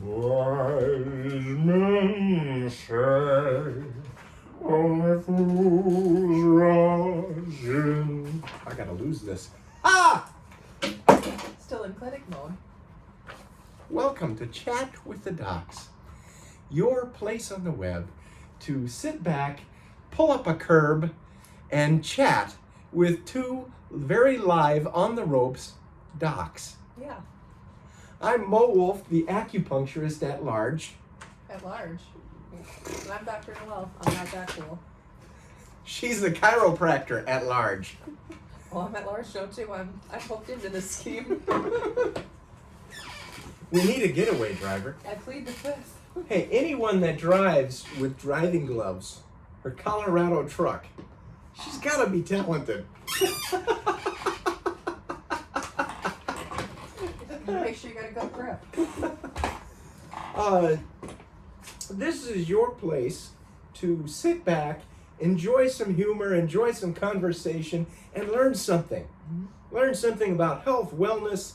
Wise men say only fools rush in. I gotta lose this. Still in clinic mode. Welcome to Chat with the Docs, your place on the web to sit back, pull up a curb, and chat with two very live, on the ropes docs. Yeah, I'm Mo Wolf, the acupuncturist at large. at large. And I'm Dr. Noelle. I'm not that cool. She's the chiropractor at large. Well, I'm at large though too. I'm hooked into this scheme. We need a getaway driver. I plead the fifth. Hey, anyone that drives with driving gloves or Colorado truck, she's gotta be talented. Make sure you got a good grip. This is your place to sit back, enjoy some humor, enjoy some conversation, and learn something. Mm-hmm. Learn something about health, wellness,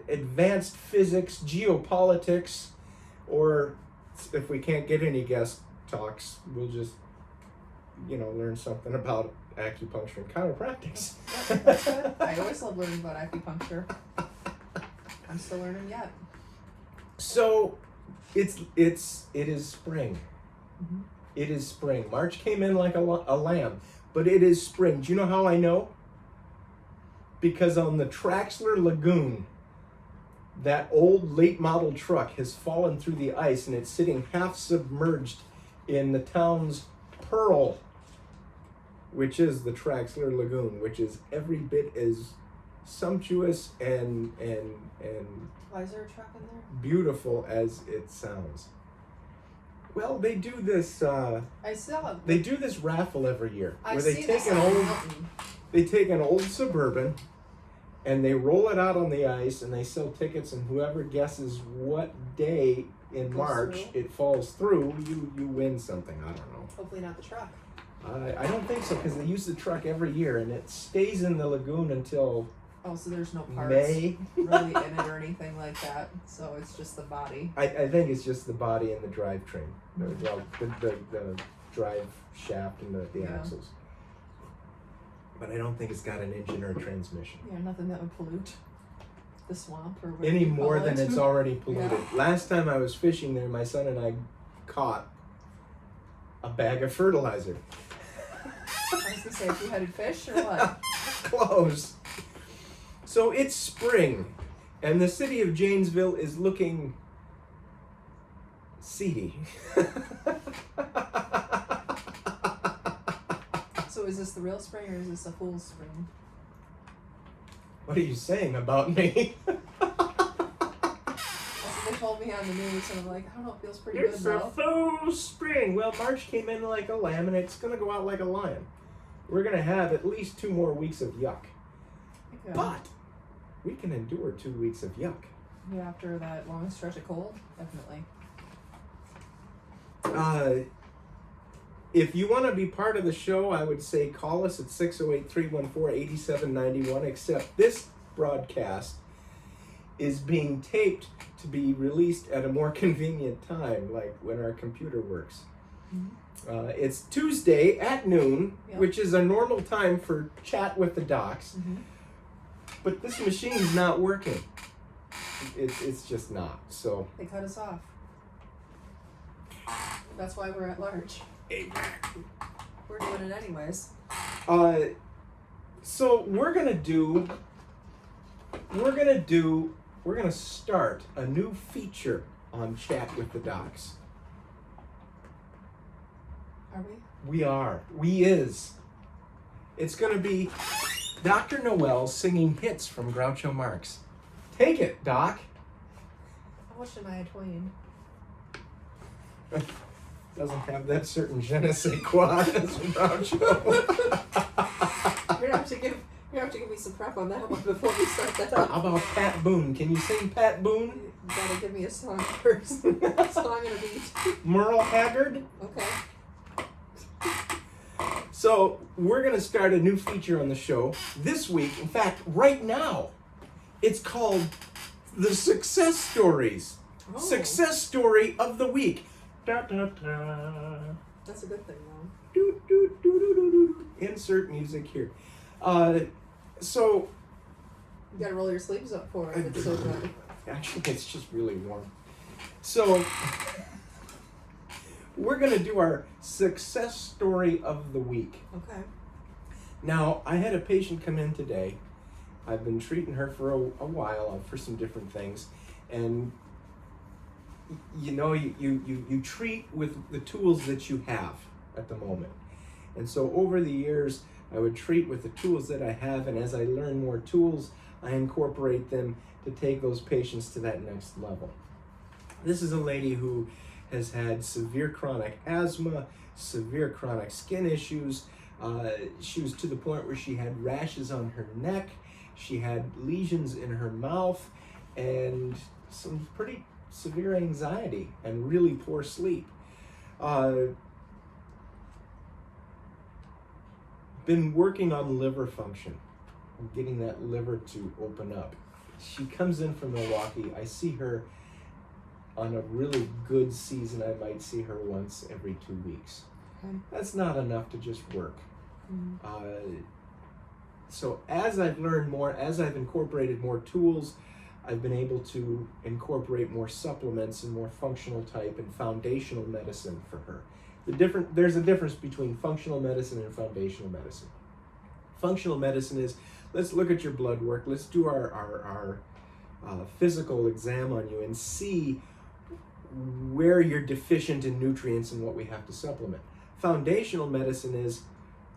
advanced physics, geopolitics, or if we can't get any guest talks, we'll just, learn something about acupuncture and chiropractics. Yep, that's good. I always love learning about acupuncture. I'm still learning yet. So, it is spring. Mm-hmm. It is spring. March came in like a lamb, but it is spring. Do you know how I know? Because on the Traxler Lagoon, that old late model truck has fallen through the ice and it's sitting half submerged in the town's pearl, which is the Traxler Lagoon, which is every bit as sumptuous and Why is there a truck in there? beautiful as it sounds. Well, they do this. I saw it. They do this raffle every year I where they see take this an on old. Milton. They take an old Suburban and they roll it out on the ice and they sell tickets, and whoever guesses what day in Goes March through. it falls through, you win something. I don't know. Hopefully not the truck. I don't think so, because they use the truck every year and it stays in the lagoon until Oh, so there's no parts May. really in it or anything like that. So it's just the body. I think it's just the body and the drivetrain, the drive shaft and the Yeah. axles. But I don't think it's got an engine or a transmission. Yeah, nothing that would pollute the swamp or whatever Any you more call than it. it's already polluted. Yeah. Last time I was fishing there, my son and I caught a bag of fertilizer. I was gonna say, if you headed fish or what? Close. So it's spring, and the city of Janesville is looking seedy. So is this the real spring or is this a fool's spring? What are you saying about me? That's what they told me on the news, and I'm like, I don't know, it feels pretty It's good a though. faux spring. Well, March came in like a lamb, and it's going to go out like a lion. We're going to have at least 2 more weeks of yuck. Yeah. But we can endure 2 weeks of yuck. Yeah, after that long stretch of cold, definitely. If you want to be part of the show, I would say call us at 608-314-8791, except this broadcast is being taped to be released at a more convenient time, like when our computer works. Mm-hmm. It's Tuesday at noon, Yep. which is a normal time for Chat with the Docs, Mm-hmm. but this machine's not working. It's just not, so... They cut us off. That's why we're at large. We're doing it anyways. So we're gonna start a new feature on Chat with the Docs. Are we? We are. We is. It's gonna be Dr. Noelle singing hits from Groucho Marx. Take it, Doc. How much am I tween? Doesn't have that certain je ne sais quoi as Groucho. You're gonna have to give me some prep on that one before we start that up. How about Pat Boone? Can you sing Pat Boone? You gotta give me a song first. A song and a beat. Merle Haggard? Okay. So we're going to start a new feature on the show this week. In fact, right now, it's called the success stories. Oh. Success story of the week. Da, da, da. That's a good thing, though. Do, do, do, do, do, do. Insert music here. So, You gotta roll your sleeves up for it. It's so good. actually, it's just really warm. So, we're going to do our success story of the week. Okay. Now, I had a patient come in today. I've been treating her for a while for some different things. And, you know, you treat with the tools that you have at the moment. And so over the years, I would treat with the tools that I have. And as I learn more tools, I incorporate them to take those patients to that next level. This is a lady who has had severe chronic asthma, severe chronic skin issues. She was to the point where she had rashes on her neck, she had lesions in her mouth, and some pretty severe anxiety and really poor sleep. Been working on liver function, getting that liver to open up. She comes in from Milwaukee. I see her on a really good season. I might see her once every 2 weeks. Okay. That's not enough to just work. Mm-hmm. So as I've learned more, as I've incorporated more tools, I've been able to incorporate more supplements and more functional type and foundational medicine for her. There's a difference between functional medicine and foundational medicine. Functional medicine is, let's look at your blood work, let's do our physical exam on you and see where you're deficient in nutrients and what we have to supplement. Foundational medicine is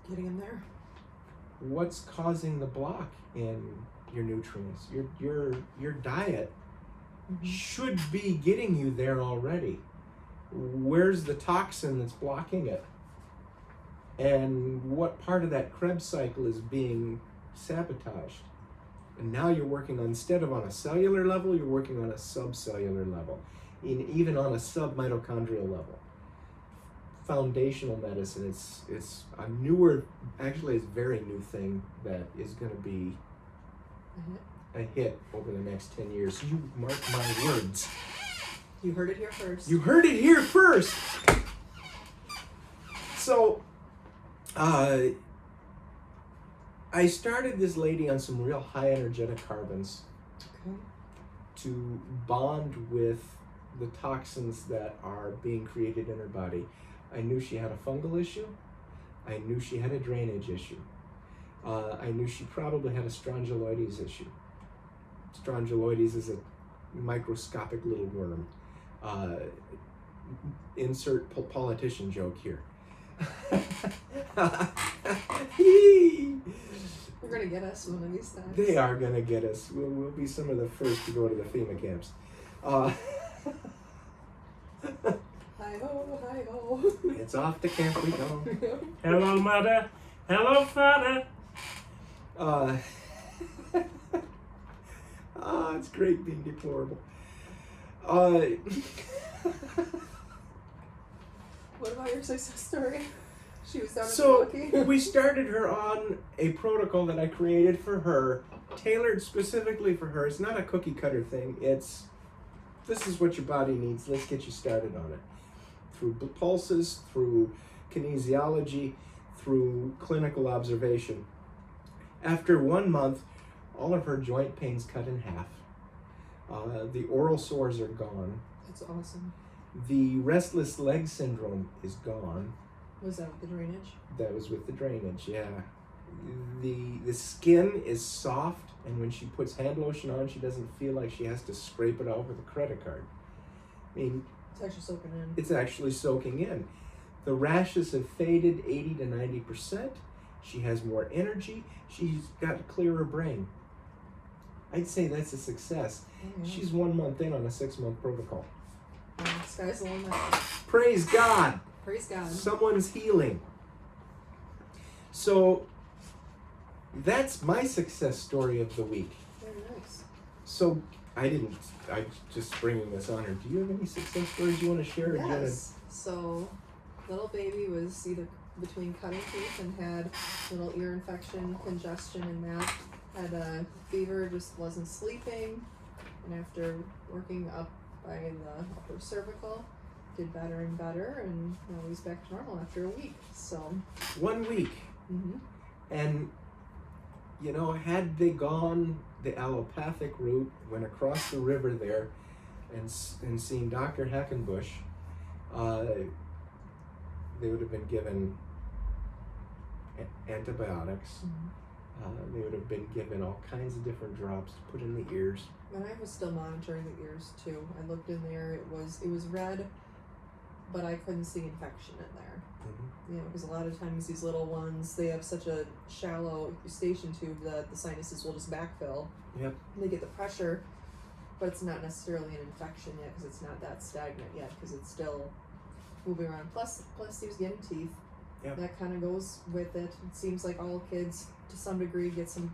Getting in there. what's causing the block in your nutrients. Your diet Mm-hmm. should be getting you there already. Where's the toxin that's blocking it? And what part of that Krebs cycle is being sabotaged? And now you're working on, instead of on a cellular level, you're working on a subcellular level, even on a submitochondrial level. Foundational medicine, it's a newer, actually it's a very new thing that is going to be a hit over the next 10 years. You mark my words. You heard it here first. You heard it here first. So, I started this lady on some real high energetic carbons Okay. to bond with the toxins that are being created in her body. I knew she had a fungal issue. I knew she had a drainage issue. I knew she probably had a strongyloides issue. Strongyloides is a microscopic little worm. Insert politician joke here. They're gonna get us one of these times. They are gonna get us. We'll be some of the first to go to the FEMA camps. Hi-ho, hi-ho. It's off to camp we go. Hello, mother. Hello, father. It's great being deplorable. What about your success story? She was down in So Milwaukee. we started her on a protocol that I created for her, tailored specifically for her. It's not a cookie cutter thing. This is what your body needs. Let's get you started on it. Through pulses, through kinesiology, through clinical observation. After 1 month, all of her joint pains cut in half. The oral sores are gone. That's awesome. The restless leg syndrome is gone. Was that with the drainage? That was with the drainage, yeah. The skin is soft, and when she puts hand lotion on, she doesn't feel like she has to scrape it off with a credit card. I mean, It's actually soaking in. it's actually soaking in. The rashes have faded 80 to 90%. She has more energy. She's got a clearer brain. I'd say that's a success. Oh, yeah. She's 1 month in on a 6-month protocol. Sky's the limit. Praise God! Praise God. Someone's healing. So that's my success story of the week. Very nice. So I'm just bringing this on her. Do you have any success stories you want to share? Or do you wanna... Yes. So, little baby was either between cutting teeth and had little ear infection, congestion, and that. Had a fever, just wasn't sleeping. And after working up by the upper cervical, did better and better, and now he's back to normal after a week. So 1 week. mm-hmm. And, you know, had they gone the allopathic route, went across the river there and seen Dr. Heckenbush, they would have been given antibiotics. Mm-hmm. They would have been given all kinds of different drops to put in the ears. And I was still monitoring the ears too. I looked in there, it was red, but I couldn't see infection in there. Mm-hmm. You know, because a lot of times these little ones, they have such a shallow eustachian tube that the sinuses will just backfill. Yep. They get the pressure, but it's not necessarily an infection yet because it's not that stagnant yet because it's still moving around. Plus he was getting teeth. Yep. That kind of goes with it. It seems like all kids, to some degree, get some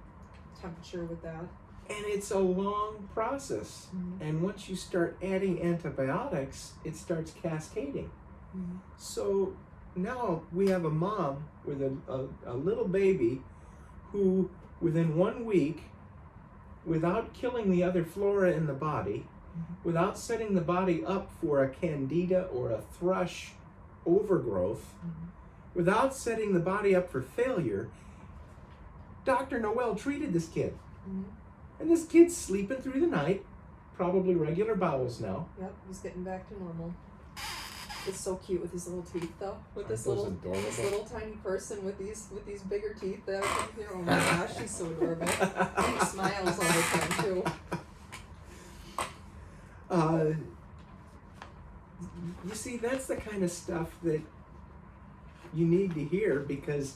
temperature with that. And it's a long process. Mm-hmm. And once you start adding antibiotics, it starts cascading. Mm-hmm. So now we have a mom with a little baby who, within 1 week, without killing the other flora in the body, Mm-hmm. without setting the body up for a candida or a thrush overgrowth, Mm-hmm. without setting the body up for failure, Dr. Noelle treated this kid. Mm-hmm. And this kid's sleeping through the night, probably regular bowels now. Yep, he's getting back to normal. It's so cute with his little teeth, though. With this Aren't those little adorable? little tiny person with these bigger teeth. That I think, oh my gosh, he's so adorable. He smiles all the time too. You see, that's the kind of stuff that you need to hear because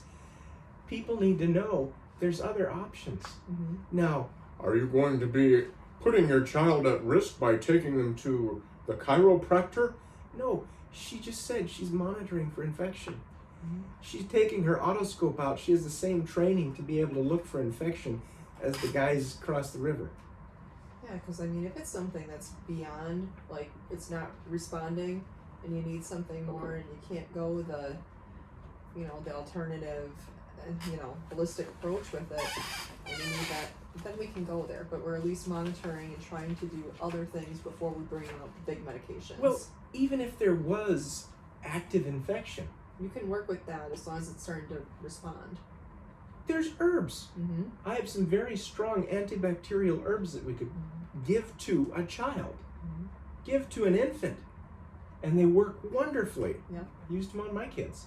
people need to know there's other options. Mm-hmm. Now, are you going to be putting your child at risk by taking them to the chiropractor? No, she just said she's monitoring for infection. Mm-hmm. She's taking her otoscope out. She has the same training to be able to look for infection as the guys across the river. Yeah, because I mean, if it's something that's beyond, like it's not responding, and you need something more, and you can't go the, you know, the alternative, you know, holistic approach with it, and you need that, then we can go there. But we're at least monitoring and trying to do other things before we bring out big medications. Well, even if there was active infection, you can work with that as long as it's starting to respond. there's herbs. Mm-hmm. I have some very strong antibacterial herbs that we could give to a child, Mm-hmm. give to an infant, and they work wonderfully. Yeah. Used them on my kids.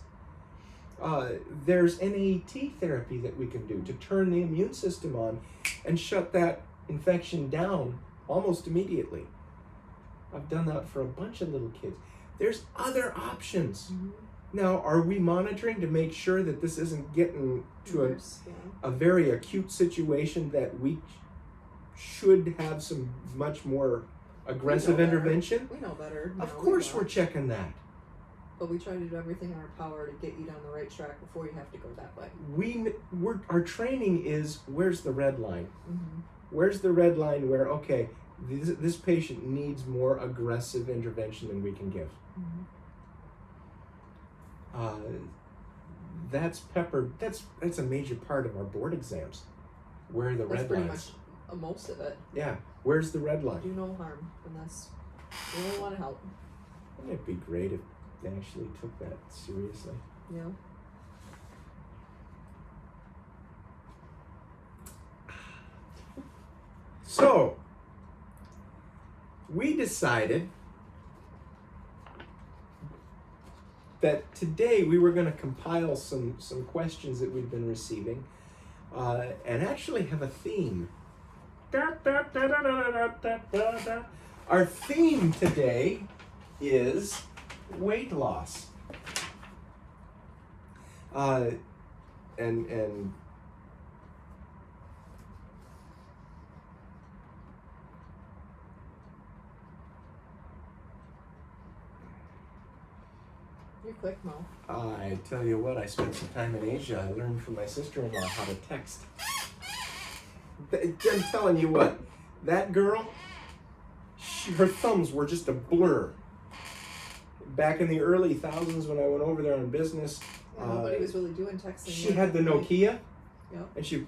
There's NAT therapy that we can do to turn the immune system on and shut that infection down almost immediately. I've done that for a bunch of little kids. There's other options. Mm-hmm. Now, are we monitoring to make sure that this isn't getting to Worse, yeah. a very acute situation that we should have some much more aggressive We know better. intervention? We know better. Of now, course we we're know. checking that. But we try to do everything in our power to get you down the right track before you have to go that way. Our training is, where's the red line? Mm-hmm. Where's the red line where, okay, this patient needs more aggressive intervention than we can give? Mm-hmm. That's peppered. That's a major part of our board exams. Where are the That's red pretty lines? much most of it. Yeah. Where's the red line? Do no harm, and that's we only want to help. Wouldn't it be great if they actually took that seriously? Yeah. So, we decided that today we were going to compile some questions that we've been receiving and actually have a theme. Our theme today is weight loss. And You're quick, Mo. I tell you what, I spent some time in Asia. I learned from my sister-in-law how to text. I'm telling you what, that girl, her thumbs were just a blur. Back in the early thousands when I went over there on business, Yeah, nobody was really doing texting. she yet. had the Nokia, Yep. and she,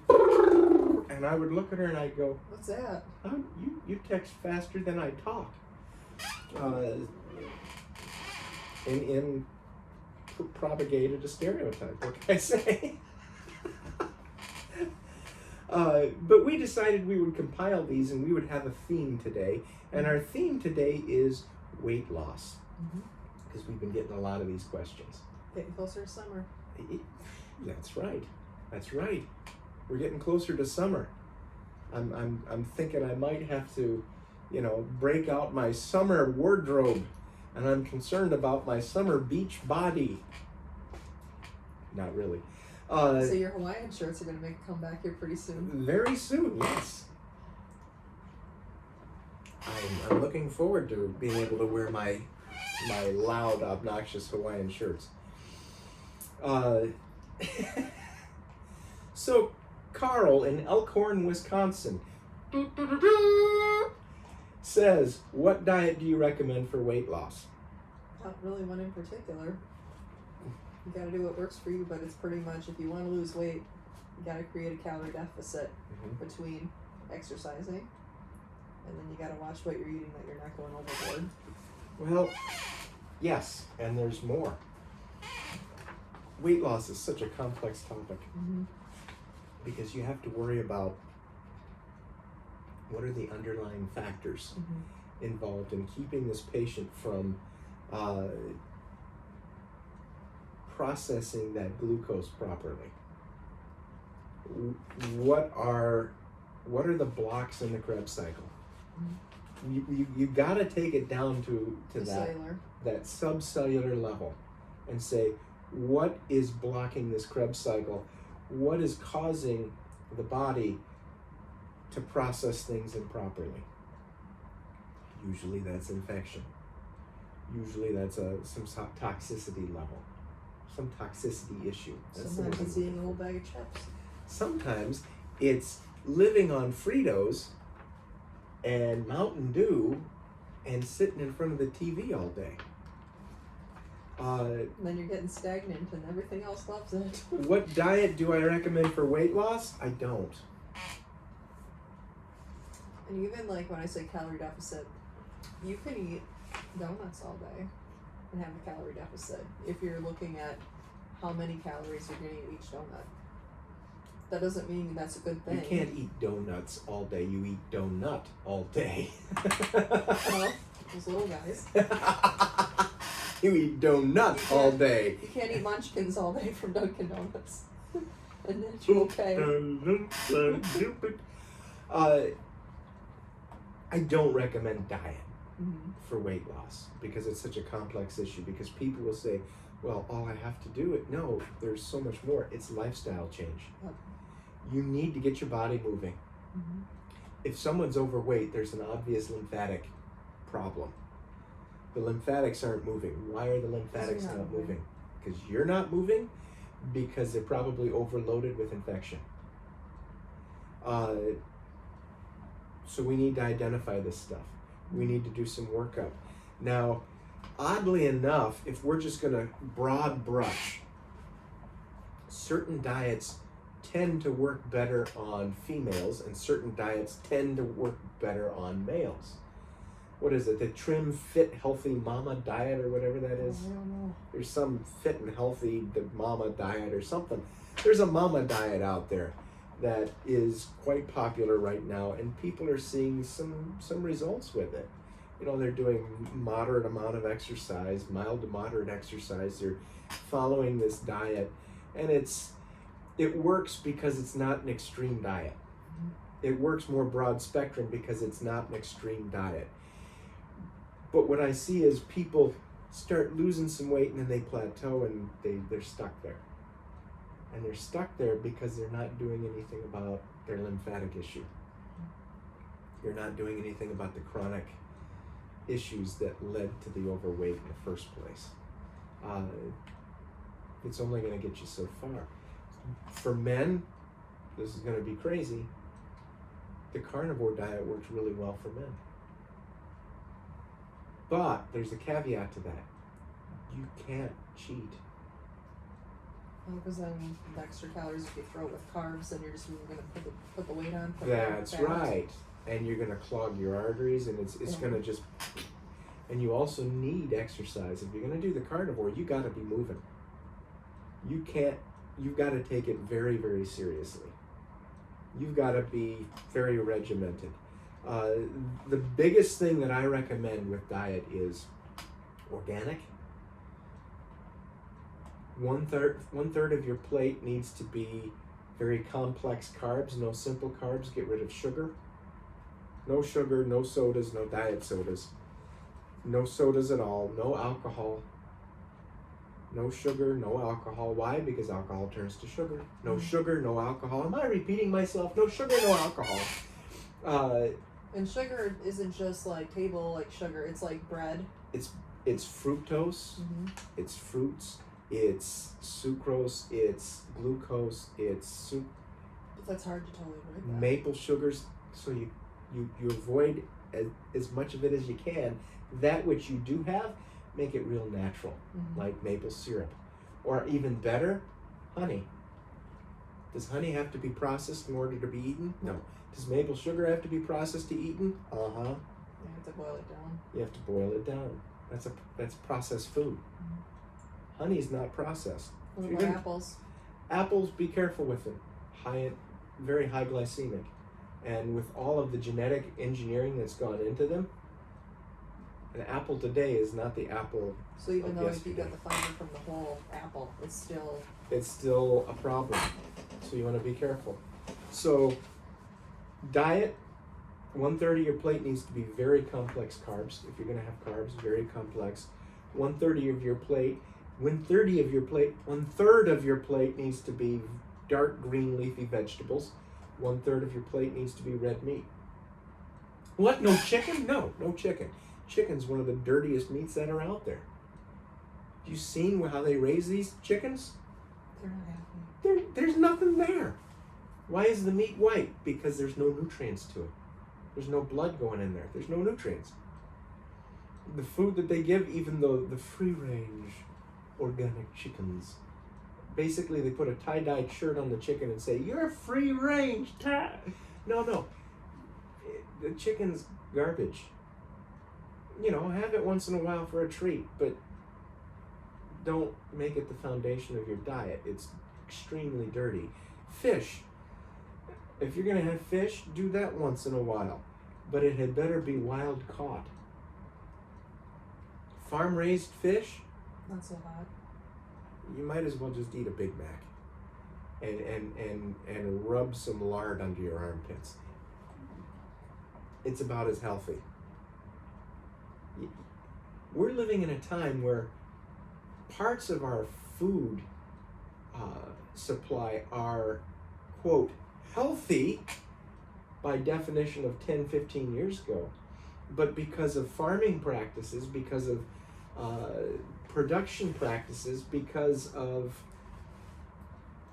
And I would look at her and I'd go, What's that? "How you text faster than I talk?" And propagated a stereotype. What can I say? But we decided we would compile these and we would have a theme today. And our theme today is weight loss. Because we've been getting a lot of these questions. Getting closer to summer. That's right. That's right. We're getting closer to summer. I'm thinking I might have to, break out my summer wardrobe. And I'm concerned about my summer beach body. Not really. So your Hawaiian shirts are going to make a comeback here pretty soon. Very soon, yes. I'm looking forward to being able to wear my loud, obnoxious Hawaiian shirts. So, Carl in Elkhorn, Wisconsin says, what diet do you recommend for weight loss? Not really one in particular. You got to do what works for you, but it's pretty much if you want to lose weight, you got to create a calorie deficit between exercising, and then you got to watch what you're eating that you're not going overboard. Well, yes, and there's more. Weight loss is such a complex topic because you have to worry about what are the underlying factors involved in keeping this patient from processing that glucose properly. What are the blocks in the Krebs cycle? You got to take it down to that subcellular level and say, what is blocking this Krebs cycle? What is causing the body to process things improperly? Usually that's infection. Usually that's some toxicity level, some toxicity issue. Sometimes it's eating a whole bag of chips. Sometimes it's living on Fritos and Mountain Dew and sitting in front of the TV all day. Then you're getting stagnant and everything else loves it. What diet do I recommend for weight loss? I don't. And even like when I say calorie deficit, you can eat donuts all day and have a calorie deficit if you're looking at how many calories you're getting at each donut. That doesn't mean that's a good thing. You can't eat donuts all day. You eat donut all day. Well, those little guys. You eat donut all day. You can't eat munchkins all day from Dunkin' Donuts. And then you're okay. I don't recommend diet for weight loss because it's such a complex issue, because people will say, well, all I have to do it. No, there's so much more. It's lifestyle change. Yep. You need to get your body moving. If someone's overweight, there's an obvious lymphatic problem. The lymphatics aren't moving. Why are the lymphatics not moving? Because you're not moving, because they're probably overloaded with infection. So we need to identify this stuff. We need to do some workup. Now, oddly enough, if we're just going to broad brush, certain diets tend to work better on females and certain diets tend to work better on males. What is it? The trim, fit, healthy mama diet or whatever that is? I don't know. There's some fit and healthy mama diet or something. There's a mama diet out there that is quite popular right now, and people are seeing some results with it. They're doing moderate amount of exercise, mild to moderate exercise. They're following this diet, and it works because it's not an extreme diet. It works more broad spectrum because it's not an extreme diet. But what I see is people start losing some weight and then they plateau and they're stuck there. And they're stuck there because they're not doing anything about their lymphatic issue. You're not doing anything about the chronic issues that led to the overweight in the first place. It's only going to get you so far. For men, this is going to be crazy. The carnivore diet works really well for men. But there's a caveat to that. You can't cheat. Because then the extra calories, if you throw it with carbs, then you're just going to put the weight on. That's right. And you're going to clog your arteries, and it's going to just. And you also need exercise. If you're going to do the carnivore, you got to be moving. You can't. You've got to take it very, very seriously. You've got to be very regimented. The biggest thing that I recommend with diet is organic. One third of your plate needs to be very complex carbs, no simple carbs. Get rid of sugar. No sugar, no sodas, no diet sodas. No sodas at all, no alcohol. No sugar, no alcohol. Why? Because alcohol turns to sugar. No sugar, no alcohol. Am I repeating myself? No sugar, no alcohol. And sugar isn't just like table like sugar. It's like bread. It's fructose. It's fruits. It's sucrose. It's glucose. It's But that's hard to totally avoid that. Maple sugars. So you avoid as much of it as you can. That which you do have, make it real natural, like maple syrup. Or even better, honey. Does honey have to be processed in order to be eaten? No. Does maple sugar have to be processed to eaten? You have to boil it down. You have to boil it down. That's processed food. Honey is not processed. What about apples? Apples, be careful with them. Very high glycemic. And with all of the genetic engineering that's gone into them, an apple today is not the apple. So even though if you yesterday. got the fiber from the whole apple, it's still a problem. So you want to be careful. So diet, 1/3 of your plate needs to be very complex carbs. If you're going to have carbs, very complex. 1/3 of your plate, 1/3 of your plate needs to be dark green leafy vegetables. 1/3 of your plate needs to be red meat. What? No chicken? No chicken. Chicken's one of the dirtiest meats that are out there. Have you seen how they raise these chickens? They're not happy. There's nothing there. Why is the meat white? Because there's no nutrients to it. There's no blood going in there. There's no nutrients. The food that they give, even though the free-range organic chickens, basically they put a tie-dyed shirt on the chicken and say, "You're free-range." No. The chicken's garbage. Have it once in a while for a treat, but don't make it the foundation of your diet. It's extremely dirty. Fish. If you're going to have fish, do that once in a while, but it had better be wild caught. Farm-raised fish, Not so hot. you might as well just eat a Big Mac and rub some lard under your armpits. It's about as healthy. We're living in a time where parts of our food supply are, quote, healthy by definition of 10, 15 years ago. But because of farming practices, because of production practices, because of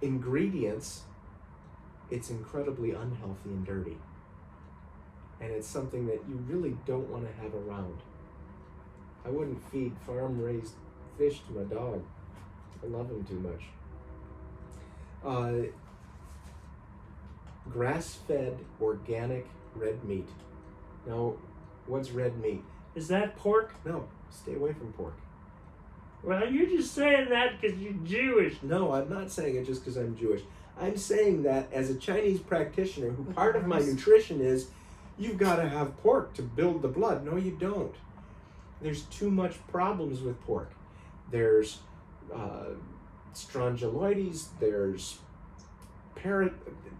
ingredients, it's incredibly unhealthy and dirty. And it's something that you really don't want to have around. I wouldn't feed farm-raised fish to my dog. I love him too much. Grass-fed, organic red meat. Now, what's red meat? Is that pork? No, stay away from pork. Well, you're just saying that because you're Jewish. No, I'm not saying it just because I'm Jewish. I'm saying that as a Chinese practitioner, who part of my nutrition is, you've got to have pork to build the blood. No, you don't. There's too much problems with pork. There's strongyloides, there's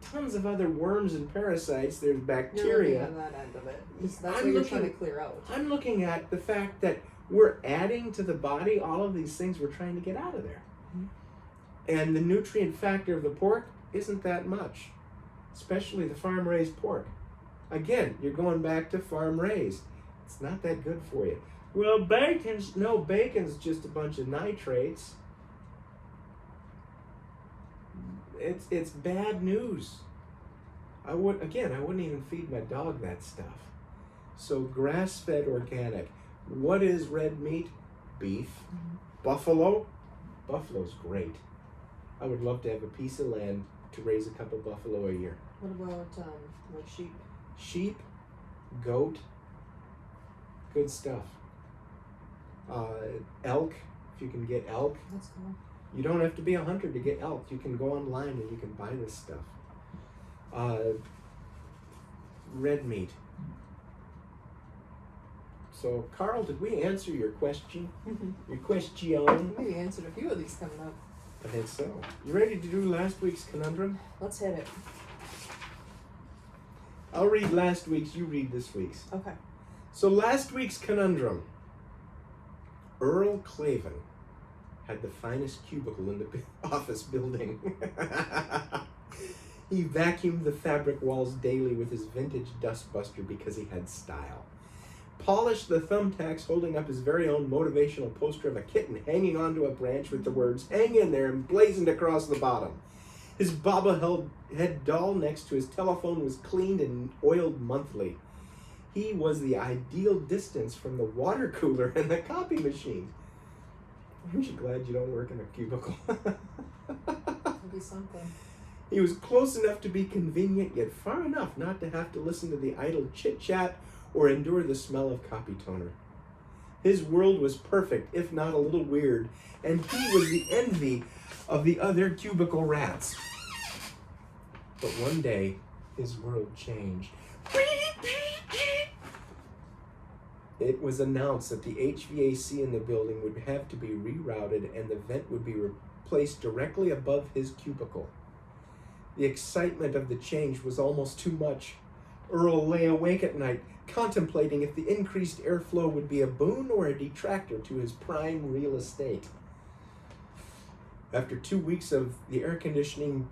tons of other worms and parasites, there's bacteria. You're looking at that end of it. That's what you're trying to clear out. I'm looking at the fact that we're adding to the body all of these things we're trying to get out of there. And the nutrient factor of the pork isn't that much, especially the farm-raised pork. Again, you're going back to farm-raised. It's not that good for you. Well, bacon's... No, bacon's just a bunch of nitrates. It's bad news. I wouldn't even feed my dog that stuff. So grass-fed organic. What is red meat? Beef. Buffalo? Buffalo's great. I would love to have a piece of land to raise a couple buffalo a year. What about like sheep? Sheep, goat, good stuff. Elk, if you can get elk. That's cool. You don't have to be a hunter to get elk. You can go online and you can buy this stuff. Red meat. So, Carl, did we answer your question? Your question? Maybe answered a few of these coming up. I think so. You ready to do last week's conundrum? Let's hit it. I'll read last week's, you read this week's. Okay. So last week's conundrum. Earl Clavin had the finest cubicle in the office building. He vacuumed the fabric walls daily with his vintage dustbuster because he had style. Polished the thumbtacks holding up his very own motivational poster of a kitten hanging onto a branch with the words, "Hang in there," emblazoned across the bottom. His bobblehead doll next to his telephone was cleaned and oiled monthly. He was the ideal distance from the water cooler and the copy machine. Aren't you glad you don't work in a cubicle? That'd be something. He was close enough to be convenient, yet far enough not to have to listen to the idle chit-chat or endure the smell of copy toner. His world was perfect, if not a little weird, and he was the envy of the other cubicle rats. But one day, his world changed. It was announced that the HVAC in the building would have to be rerouted and the vent would be placed directly above his cubicle. The excitement of the change was almost too much. Earl lay awake at night, contemplating if the increased airflow would be a boon or a detractor to his prime real estate. After 2 weeks of the air conditioning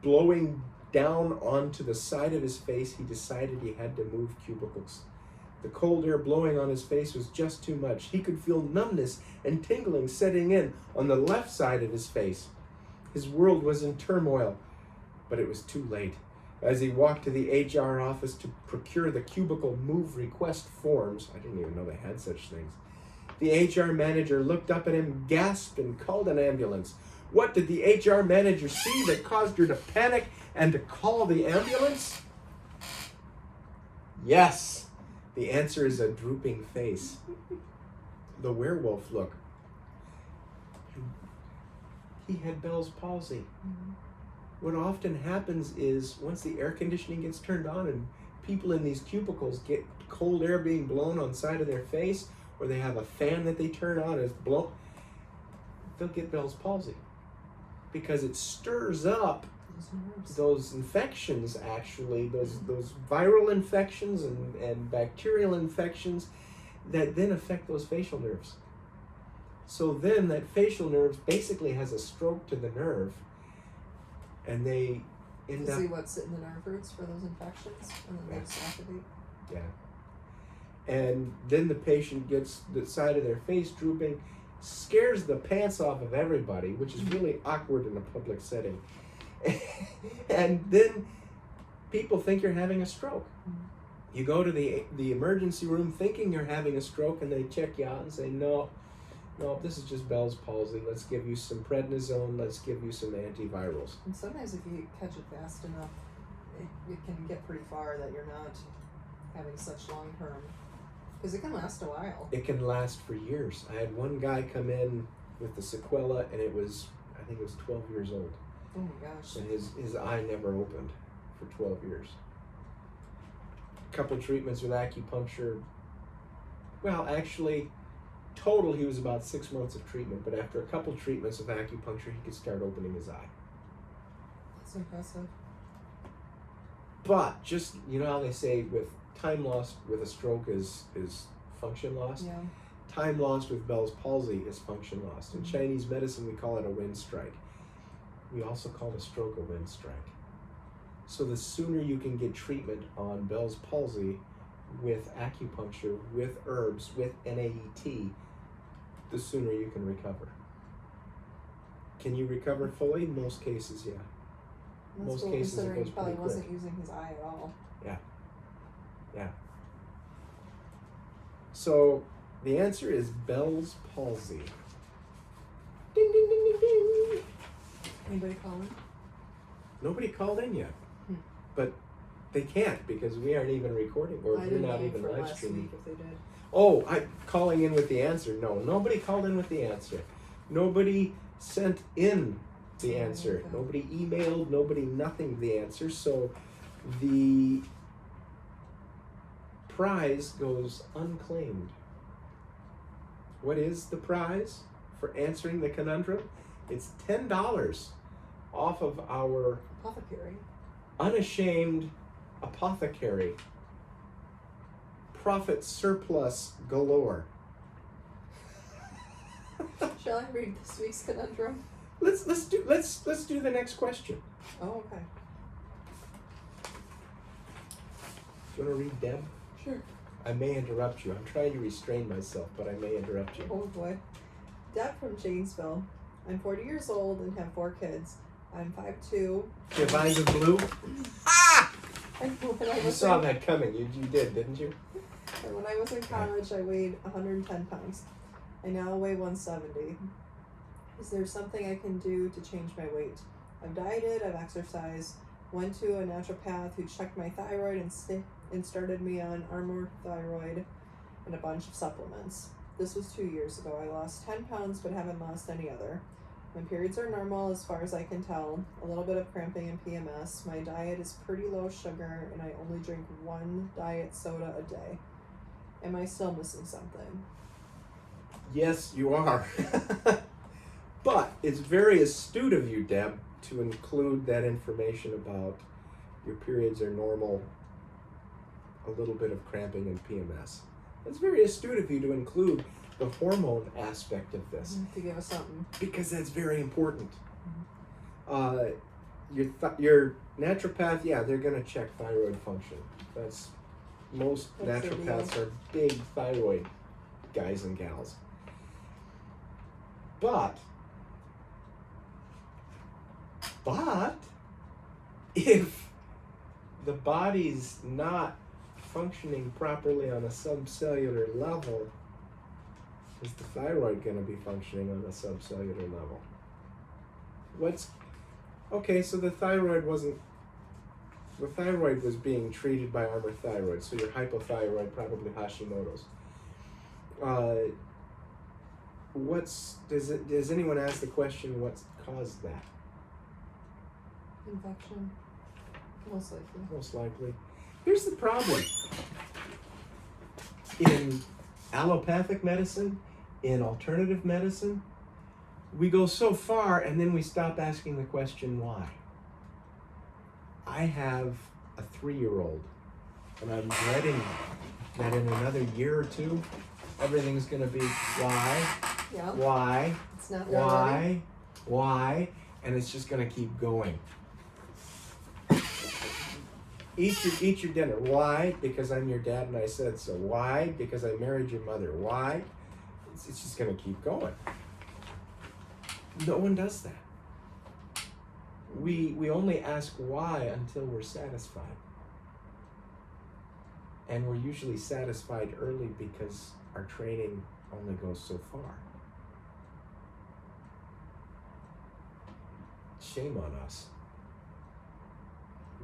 blowing down onto the side of his face, he decided he had to move cubicles. The cold air blowing on his face was just too much. He could feel numbness and tingling setting in on the left side of his face. His world was in turmoil, but it was too late. As he walked to the HR office to procure the cubicle move request forms, I didn't even know they had such things, the HR manager looked up at him, gasped, and called an ambulance. What did the HR manager see that caused her to panic and to call the ambulance? Yes. The answer is a drooping face. The werewolf look. He had Bell's palsy. Mm-hmm. What often happens is once the air conditioning gets turned on and people in these cubicles get cold air being blown on the side of their face, or they have a fan that they turn on and it's blown, they'll get Bell's palsy because it stirs up those infections, actually, those viral infections and bacterial infections that then affect those facial nerves. So then that facial nerve basically has a stroke to the nerve, and they end up... See what's in the nerve roots for those infections, and then they just activate. Yeah. And then the patient gets the side of their face drooping, scares the pants off of everybody, which is really awkward in a public setting. And then people think you're having a stroke. You go to the emergency room thinking you're having a stroke, and they check you out and say, no, this is just Bell's palsy. Let's give you some prednisone. Let's give you some antivirals. And sometimes if you catch it fast enough, it can get pretty far that you're not having such long term, because it can last a while. It can last for years. I had one guy come in with the sequela, and I think it was 12 years old. Oh my gosh. And his eye never opened for 12 years. A couple treatments with acupuncture. Well, actually, total he was about 6 months of treatment, but after a couple treatments of acupuncture, he could start opening his eye. That's impressive. But just, you know how they say with time lost with a stroke is function lost? Yeah. Time lost with Bell's palsy is function lost. In Mm-hmm. Chinese medicine, we call it a wind strike. We also call a stroke a wind strike. So the sooner you can get treatment on Bell's palsy with acupuncture, with herbs, with NAET, the sooner you can recover. Can you recover fully? In most cases, yeah. That's Most cool, cases it considering goes he probably pretty wasn't quick. using his eye at all. Yeah. So the answer is Bell's palsy. Ding, ding, ding, ding, ding. Anybody calling? Nobody called in yet. Hmm. But they can't because we aren't even recording, or I we're didn't not know even for live last streaming. week if they did. Oh, I'm calling in with the answer. No, nobody called in with the answer. Nobody sent in the answer. Okay. Nobody emailed, nobody nothing the answer. So the prize goes unclaimed. What is the prize for answering the conundrum? It's $10 off of our Apothecary. unashamed apothecary. Profit surplus galore. Shall I read this week's conundrum? Let's do the next question. Oh, okay. Do you want to read Deb? Sure. I may interrupt you. I'm trying to restrain myself, but I may interrupt you. Oh boy. Deb from Janesville. I'm 40 years old and have 4 kids. I'm 5'2". Your eyes are blue. Ah! And when I You was saw in, that coming. You did, didn't you? and when I was in college, I weighed 110 pounds. I now weigh 170. Is there something I can do to change my weight? I've dieted, I've exercised, went to a naturopath who checked my thyroid and started me on Armour Thyroid and a bunch of supplements. This was 2 years ago. I lost 10 pounds but haven't lost any other. My periods are normal as far as I can tell. A little bit of cramping and PMS. My diet is pretty low sugar and I only drink 1 diet soda a day. Am I still missing something? Yes, you are. But it's very astute of you, Deb, to include that information about your periods are normal, a little bit of cramping and PMS. It's very astute of you to include the hormone aspect of this, To give us something. because that's very important. Your naturopath, yeah, they're going to check thyroid function. Most That's their naturopaths are big thyroid guys and gals. But if the body's not functioning properly on a subcellular level, is the thyroid going to be functioning on a subcellular level? Okay, so the thyroid was being treated by Armour Thyroid, so you're hypothyroid, probably Hashimoto's. Does anyone ask the question, what's caused that? Infection. Most likely. Most likely. Here's the problem. In allopathic medicine, in alternative medicine, we go so far and then we stop asking the question why. I have a 3-year-old and I'm dreading that in another year or two, everything's going to be why, Yeah. why, It's not there already. why, and it's just going to keep going. Eat your dinner. Why? Because I'm your dad and I said so. Why? Because I married your mother. Why? It's just going to keep going. No one does that. We only ask why until we're satisfied. And we're usually satisfied early because our training only goes so far. Shame on us.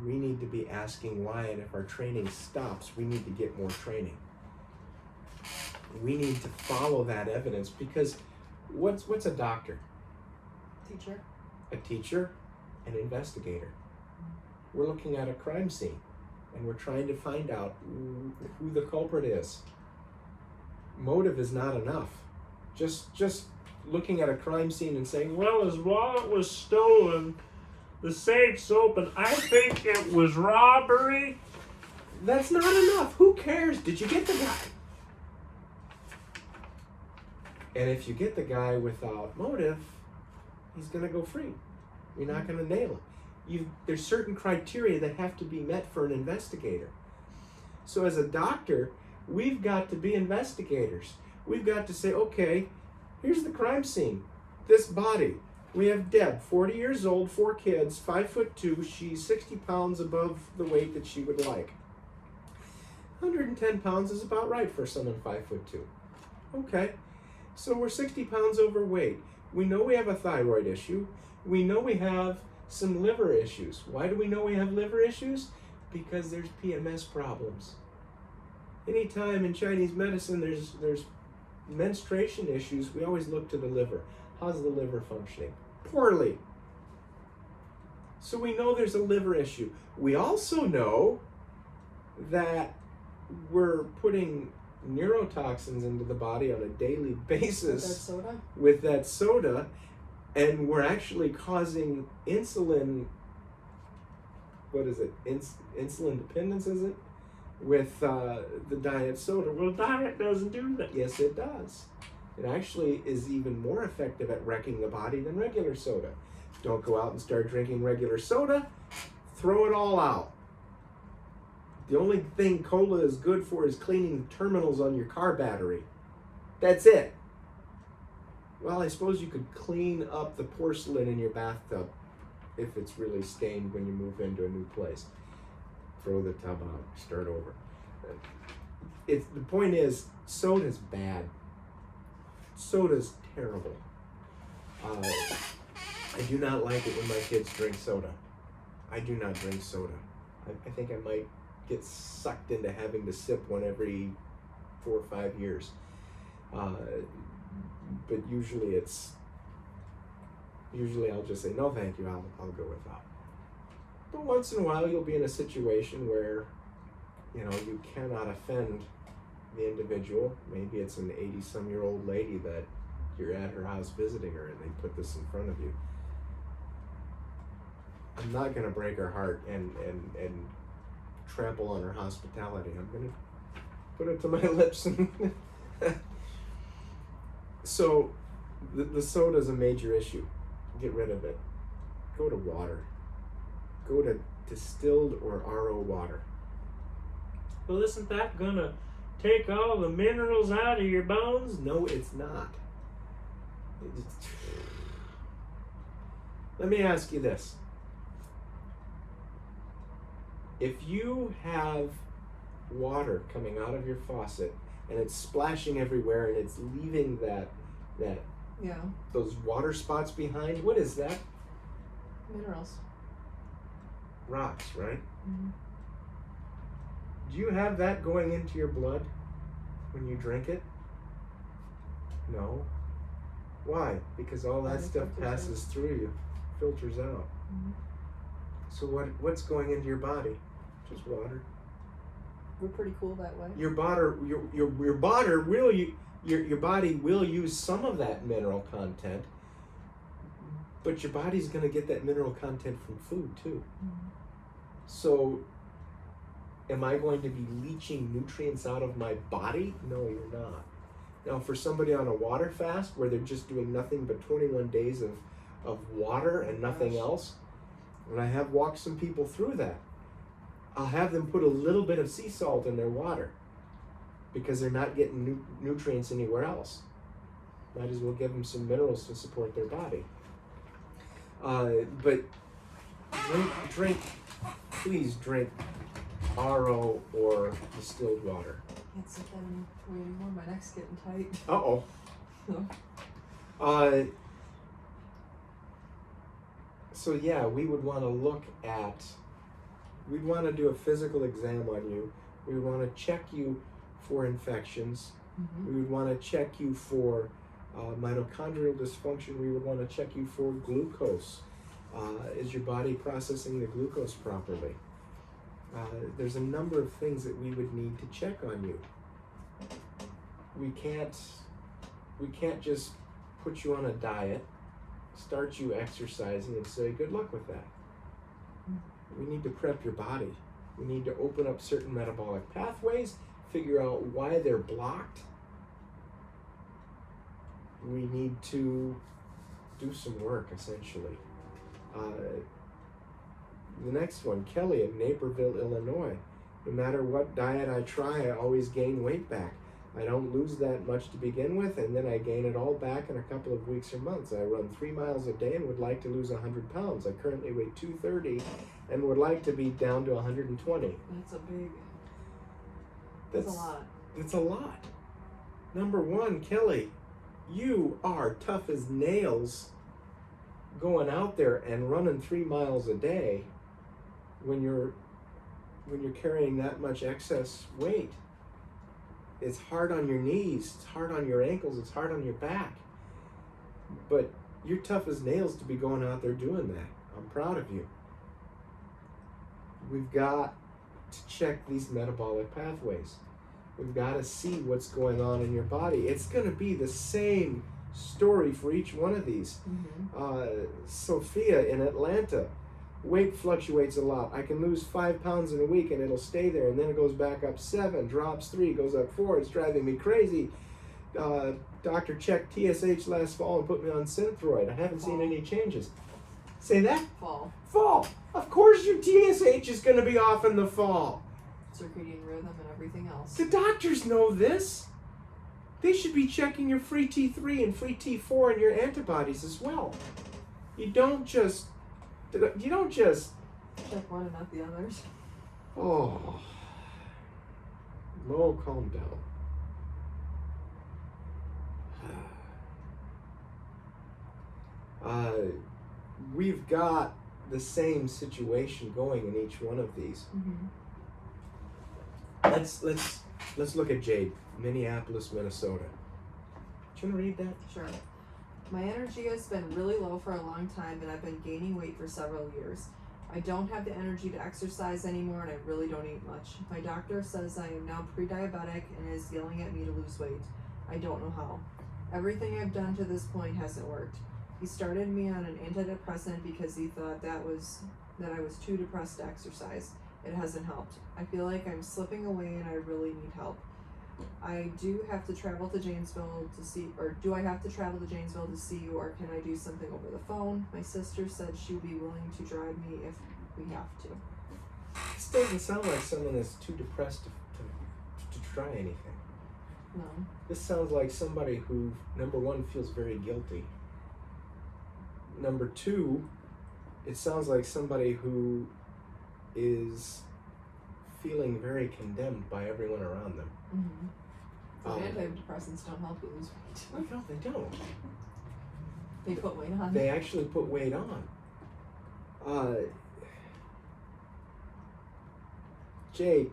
We need to be asking why, and if our training stops, we need to get more training. We need to follow that evidence, because what's a doctor? Teacher. A teacher, an investigator. We're looking at a crime scene, and we're trying to find out who the culprit is. Motive is not enough. Just looking at a crime scene and saying, Well, his wallet was stolen, the safe's open, I think it was robbery. that's not enough. Who cares? Did you get the guy? And if you get the guy without motive, he's going to go free. You're not going to nail him. There's certain criteria that have to be met for an investigator. So as a doctor, we've got to be investigators. We've got to say, okay, here's the crime scene. This body. We have Deb, 40 years old, 4 kids, 5'2". She's 60 pounds above the weight that she would like. 110 pounds is about right for someone 5'2". Okay, so we're 60 pounds overweight. We know we have a thyroid issue. We know we have some liver issues. Why do we know we have liver issues? Because there's PMS problems. Anytime in Chinese medicine there's menstruation issues, we always look to the liver. How's the liver functioning? Poorly. So we know there's a liver issue. We also know that we're putting neurotoxins into the body on a daily basis with that soda, and we're actually causing insulin, what is it, insulin dependence, is it? With the diet soda. Well, diet doesn't do that. Yes, it does. It actually is even more effective at wrecking the body than regular soda. Don't go out and start drinking regular soda. Throw it all out. The only thing cola is good for is cleaning the terminals on your car battery. That's it. Well, I suppose you could clean up the porcelain in your bathtub if it's really stained when you move into a new place. Throw the tub out, start over. The point is, soda's bad. Soda's terrible. I do not like it when my kids drink soda. I do not drink soda. I think I might get sucked into having to sip one every 4 or 5 years. But usually I'll just say, no thank you, I'll go without. But once in a while you'll be in a situation where, you cannot offend the individual. Maybe it's an 80-some-year-old lady that you're at her house visiting her and they put this in front of you. I'm not going to break her heart and trample on her hospitality. I'm going to put it to my lips. So the soda is a major issue. Get rid of it. Go to water. Go to distilled or RO water. Well, isn't that gonna take all the minerals out of your bones? No, it's not. Let me ask you this. If you have water coming out of your faucet and it's splashing everywhere and it's leaving those water spots behind, what is that? Minerals. Rocks, right? Mm-hmm. Do you have that going into your blood when you drink it? No. Why? Because all that stuff passes through you, filters out. Mm-hmm. So what's going into your body? Just water. We're pretty cool that way. Your body will use some of that mineral content, but your body's going to get that mineral content from food too. Mm-hmm. So am I going to be leaching nutrients out of my body? No, you're not. Now, for somebody on a water fast where they're just doing nothing but 21 days of water and nothing else, and I have walked some people through that, I'll have them put a little bit of sea salt in their water because they're not getting nutrients anywhere else. Might as well give them some minerals to support their body. But please drink RO or distilled water. Can't sit that way anymore. My neck's getting tight. Uh-oh. So yeah, we would want to we'd want to do a physical exam on you. We would want to check you for infections. Mm-hmm. We would want to check you for mitochondrial dysfunction. We would want to check you for glucose. Is your body processing the glucose properly? There's a number of things that we would need to check on you. We can't just put you on a diet, start you exercising, and say good luck with that. We need to prep your body. We need to open up certain metabolic pathways, figure out why they're blocked. We need to do some work, essentially. The next one, Kelly in Naperville, Illinois. No matter what diet I try, I always gain weight back. I don't lose that much to begin with, and then I gain it all back in a couple of weeks or months. I run 3 miles a day and would like to lose 100 pounds. I currently weigh 230 and would like to be down to 120. That's a lot. That's a lot. Number one, Kelly, you are tough as nails. going out there and running 3 miles a day when you're carrying that much excess weight. It's hard on your knees, it's hard on your ankles, it's hard on your back. But you're tough as nails to be going out there doing that. I'm proud of you. We've got to check these metabolic pathways. We've got to see what's going on in your body. It's going to be the same story for each one of these. Sophia in Atlanta, weight fluctuates a lot. I can lose 5 pounds in a week and it'll stay there, and then it goes back up 7, drops 3, goes up 4. It's driving me crazy. Doctor checked TSH last fall and put me on Synthroid. I haven't seen any changes. Say that? Fall. Of course your TSH is going to be off in the fall. Circadian rhythm and everything else. The doctors know this. They should be checking your free T3 and free T4 and your antibodies as well. You don't just check one and not the others. Oh, Mo, calm down. We've got the same situation going in each one of these. Let's look at Jade, Minneapolis, Minnesota. Do you want to read that? Sure. My energy has been really low for a long time, and I've been gaining weight for several years. I don't have the energy to exercise anymore, and I really don't eat much. My doctor says I am now pre-diabetic and is yelling at me to lose weight. I don't know how. Everything I've done to this point hasn't worked. He started me on an antidepressant because he thought that I was too depressed to exercise. It hasn't helped. I feel like I'm slipping away and I really need help. I do have to travel to Janesville to see, or do I have to travel to Janesville to see you, or can I do something over the phone? My sister said she'd be willing to drive me if we have to. This doesn't sound like someone that's too depressed to try anything. No. This sounds like somebody who, number one, feels very guilty. Number two, it sounds like somebody who is feeling very condemned by everyone around them. Antidepressants don't help you lose weight. No, they don't. They put weight on. They actually put weight on. Jade,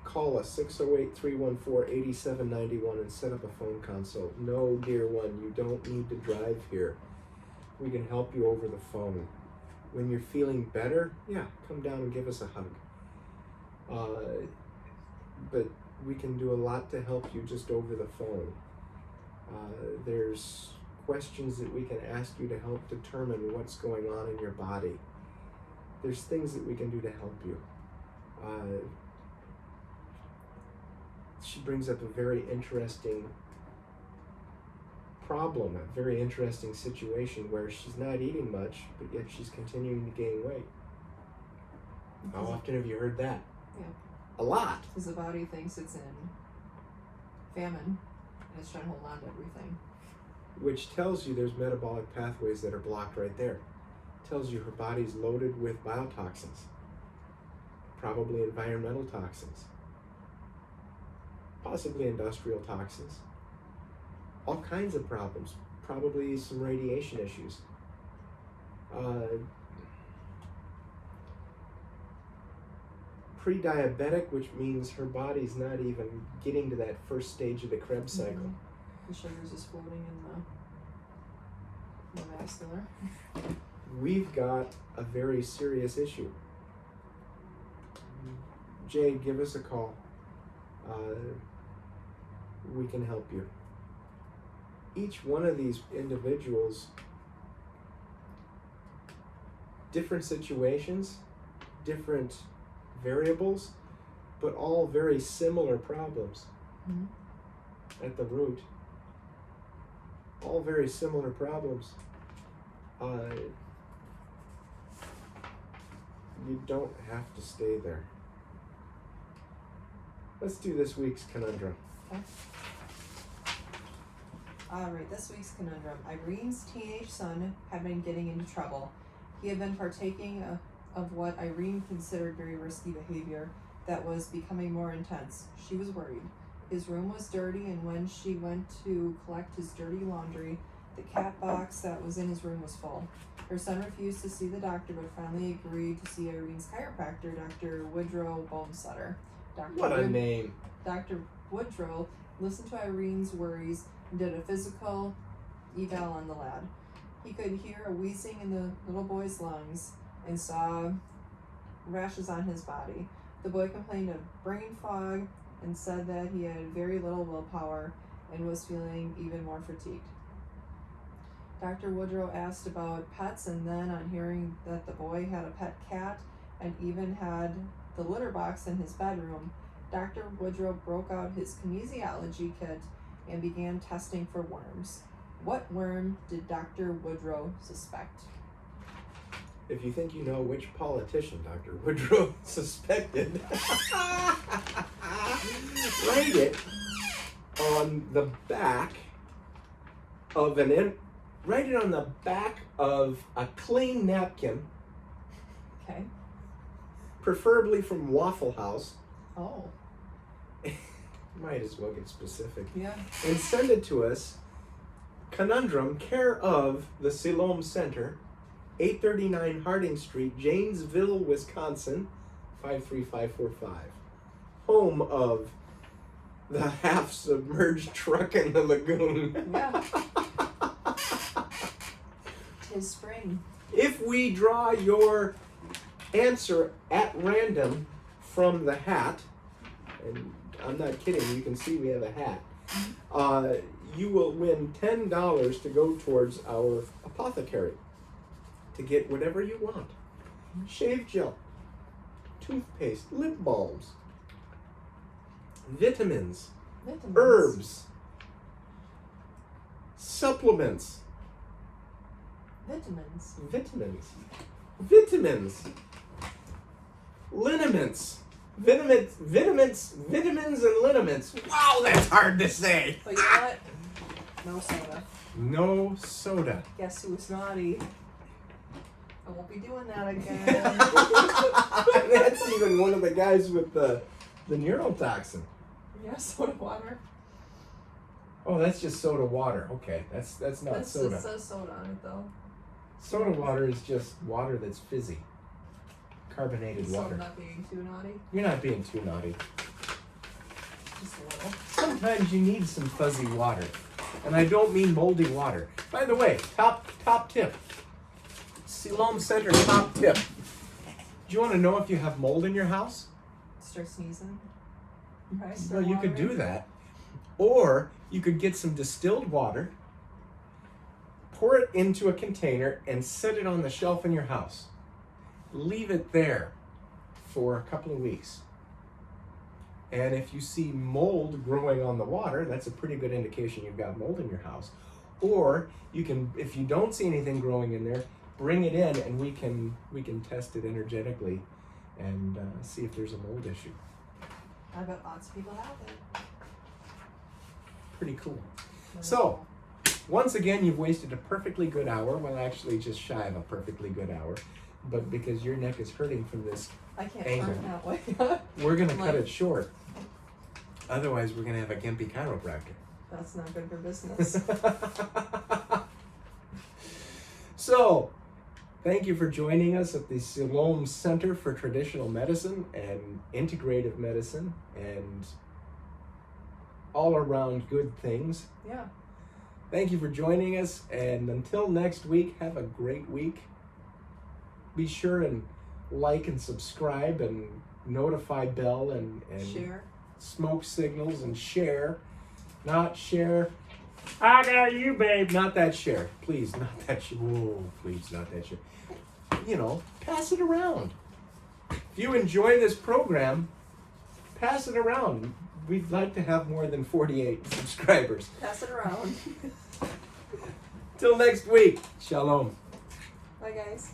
call us 608-314-8791 and set up a phone consult. No, dear one, you don't need to drive here. We can help you over the phone. When you're feeling better, yeah, come down and give us a hug. But we can do a lot to help you just over the phone. There's questions that we can ask you to help determine what's going on in your body. There's things that we can do to help you. She brings up a very interesting problem, a very interesting situation where she's not eating much, but yet she's continuing to gain weight. How often have you heard that? Yeah. A lot. Because the body thinks it's in famine, and it's trying to hold on to everything. Which tells you there's metabolic pathways that are blocked right there. Tells you her body's loaded with biotoxins, probably environmental toxins, possibly industrial toxins. All kinds of problems, probably some radiation issues. Pre-diabetic, which means her body's not even getting to that first stage of the Krebs cycle. The sugars is floating in the vascular. We've got a very serious issue. Jade, give us a call. We can help you. Each one of these individuals, different situations, different variables, but all very similar problems at the root. All very similar problems. You don't have to stay there. Let's do this week's conundrum. Okay. Alright, this week's conundrum. Irene's teenage son had been getting into trouble. He had been partaking of what Irene considered very risky behavior that was becoming more intense. She was worried. His room was dirty, and when she went to collect his dirty laundry, The cat box that was in his room was full. Her son refused to see the doctor, but finally agreed to see Irene's chiropractor, Dr. Woodrow Bonesetter. What a name. Dr. Woodrow listened to Irene's worries and did a physical eval on the lad. He could hear a wheezing in the little boy's lungs and saw rashes on his body. The boy complained of brain fog and said that he had very little willpower and was feeling even more fatigued. Dr. Woodrow asked about pets, and then on hearing that the boy had a pet cat and even had the litter box in his bedroom, Dr. Woodrow broke out his kinesiology kit and began testing for worms. What worm did Dr. Woodrow suspect? If you think you know which politician Dr. Woodrow suspected, write it on the back of write it on the back of a clean napkin, Okay. preferably from Waffle House. Oh, Might as well get specific. yeah. And send it to us. Conundrum, care of the Siloam Center, 839 Harding Street, Janesville, Wisconsin, 53545. Home of the half-submerged truck in the lagoon. Yeah. 'Tis spring. If we draw your answer at random from the hat, and I'm not kidding, you can see we have a hat, you will win $10 to go towards our apothecary to get whatever you want. Shave gel, toothpaste, lip balms, vitamins, Vitamins. herbs, supplements, Vitamins. vitamins, liniments, vitamins and liniments. Wow, that's hard to say. But you know what? No soda. No soda. Guess who's naughty? I won't be doing that again. That's even one of the guys with the neurotoxin. Yeah, soda water. Oh, that's just soda water. Okay, that's not It soda. says soda on it though. Soda water is just water that's fizzy. Carbonated So water. I'm not being too naughty. You're not being too naughty. Just a little. Sometimes you need some fuzzy water. And I don't mean moldy water. By the way, top tip. Siloam Center top tip. Do you want to know if you have mold in your house? Start sneezing. Right? Well, you could do that. Or you could get some distilled water, pour it into a container, and set it on the shelf in your house. Leave it there for a couple of weeks. And if you see mold growing on the water, that's a pretty good indication you've got mold in your house. Or you can, if you don't see anything growing in there, bring it in and we can test it energetically and see if there's a mold issue. I bet lots of people have it. Pretty cool. So, once again, you've wasted a perfectly good hour. Well, actually, just shy of a perfectly good hour. But because your neck is hurting from this, I can't angle. turn that way. we're going to cut Like- it short. Otherwise, we're going to have a gimpy chiropractor. That's not good for business. So, thank you for joining us at the Siloam Center for Traditional Medicine and Integrative Medicine and all around good things. Yeah. Thank you for joining us, and until next week, have a great week. Be sure and like and subscribe and notify bell and Share. smoke signals and share. Not share. I got you, babe. Not that share. Please, not that share. Whoa, please, not that share. You know, pass it around. If you enjoy this program, pass it around. We'd like to have more than 48 subscribers. Pass it around. Till next week. Shalom. Bye, guys.